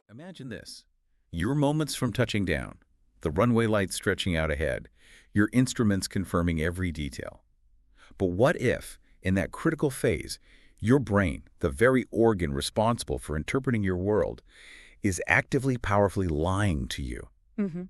Imagine this. Your moments from touching down, the runway lights stretching out ahead, your instruments confirming every detail. But what if, in that critical phase, your brain, the very organ responsible for interpreting your world, is actively, powerfully lying to you? hmm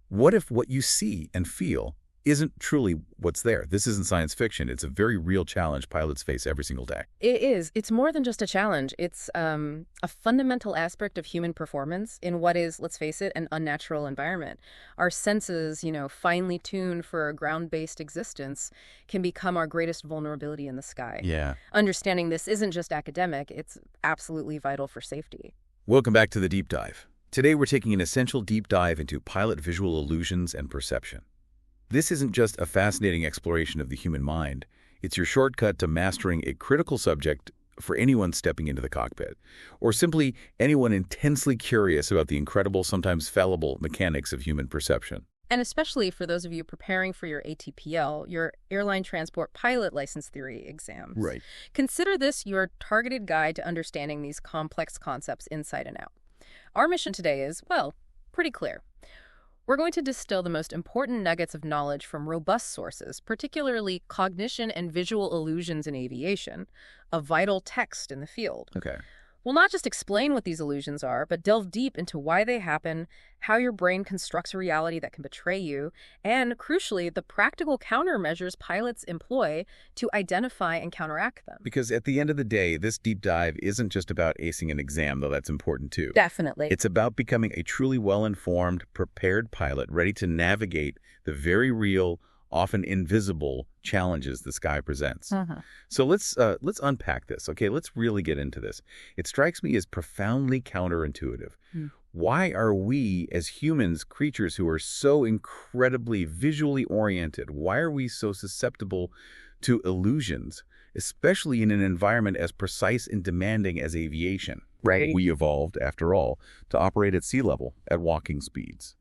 What if what you see and feel isn't truly what's there? This isn't science fiction. It's a very real challenge pilots face every single day. It is. It's more than just a challenge. It's a fundamental aspect of human performance in what is, let's face it, an unnatural environment. Our senses, finely tuned for a ground-based existence, can become our greatest vulnerability in the sky. Yeah. Understanding this isn't just academic, it's absolutely vital for safety. Welcome back to the Deep Dive. Today we're taking an essential deep dive into pilot visual illusions and perception. This isn't just a fascinating exploration of the human mind. It's your shortcut to mastering a critical subject for anyone stepping into the cockpit, or simply anyone intensely curious about the incredible, sometimes fallible mechanics of human perception. And especially for those of you preparing for your ATPL, your Airline Transport Pilot License Theory exams. Right. Consider this your targeted guide to understanding these complex concepts inside and out. Our mission today is, well, pretty clear. We're going to distill the most important nuggets of knowledge from robust sources, particularly cognition and visual illusions in aviation, a vital text in the field. Okay. We'll not just explain what these illusions are, but delve deep into why they happen, how your brain constructs a reality that can betray you, and, crucially, the practical countermeasures pilots employ to identify and counteract them. Because at the end of the day, this deep dive isn't just about acing an exam, though that's important too. Definitely. It's about becoming a truly well-informed, prepared pilot, ready to navigate the very real, often invisible challenges the sky presents. So let's unpack this, okay? Let's really get into this. It strikes me as profoundly counterintuitive. Why are we, as humans, creatures who are so incredibly visually oriented, why are we so susceptible to illusions, especially in an environment as precise and demanding as aviation? Right. We evolved, after all, to operate at sea level, at walking speeds.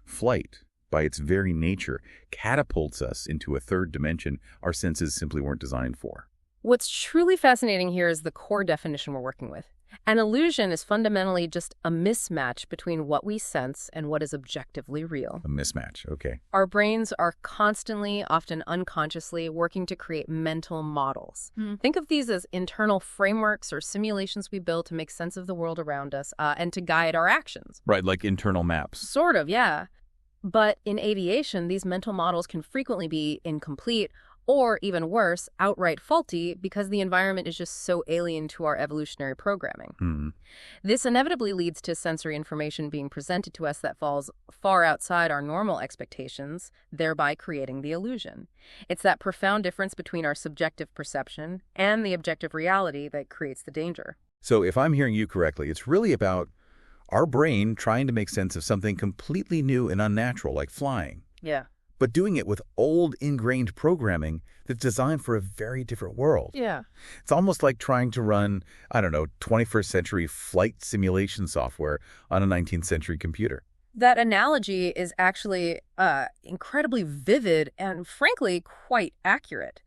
Flight, by its very nature, catapults us into a third dimension our senses simply weren't designed for. What's truly fascinating here is the core definition we're working with. An illusion is fundamentally just a mismatch between what we sense and what is objectively real. A mismatch, okay. Our brains are constantly, often unconsciously, working to create mental models. Think of these as internal frameworks or simulations we build to make sense of the world around us and to guide our actions. Right, like internal maps. Sort of, yeah. But in aviation, these mental models can frequently be incomplete or, even worse, outright faulty because the environment is just so alien to our evolutionary programming. This inevitably leads to sensory information being presented to us that falls far outside our normal expectations, thereby creating the illusion. It's that profound difference between our subjective perception and the objective reality that creates the danger. So if I'm hearing you correctly, it's really about our brain trying to make sense of something completely new and unnatural, like flying. Yeah. But doing it with old, ingrained programming that's designed for a very different world. Yeah. It's almost like trying to run, 21st century flight simulation software on a 19th century computer. That analogy is actually incredibly vivid and, frankly, quite accurate.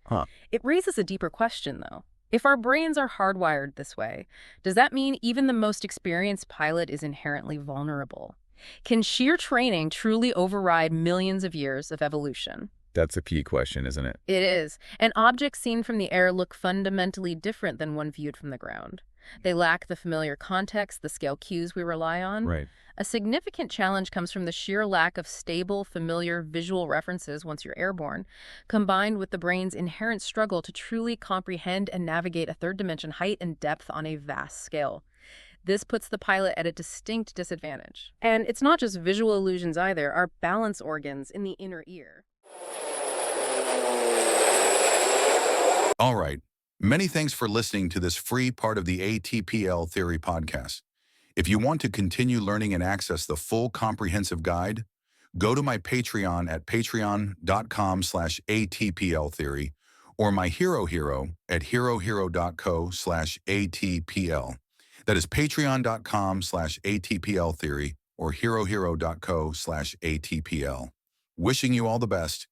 It raises a deeper question, though. If our brains are hardwired this way, does that mean even the most experienced pilot is inherently vulnerable? Can sheer training truly override millions of years of evolution? That's a key question, isn't it? It is. And objects seen from the air look fundamentally different than one viewed from the ground. They lack the familiar context, the scale cues we rely on. Right. A significant challenge comes from the sheer lack of stable, familiar visual references once you're airborne, combined with the brain's inherent struggle to truly comprehend and navigate a third-dimension height and depth on a vast scale. This puts the pilot at a distinct disadvantage. And it's not just visual illusions either. Our balance organs in the inner ear. All right. Many thanks for listening to this free part of the ATPL Theory podcast. If you want to continue learning and access the full comprehensive guide, go to my Patreon at patreon.com/ATPLtheory or my Hero at herohero.co/ATPL. That is patreon.com/ATPLtheory or herohero.co/ATPL. Wishing you all the best.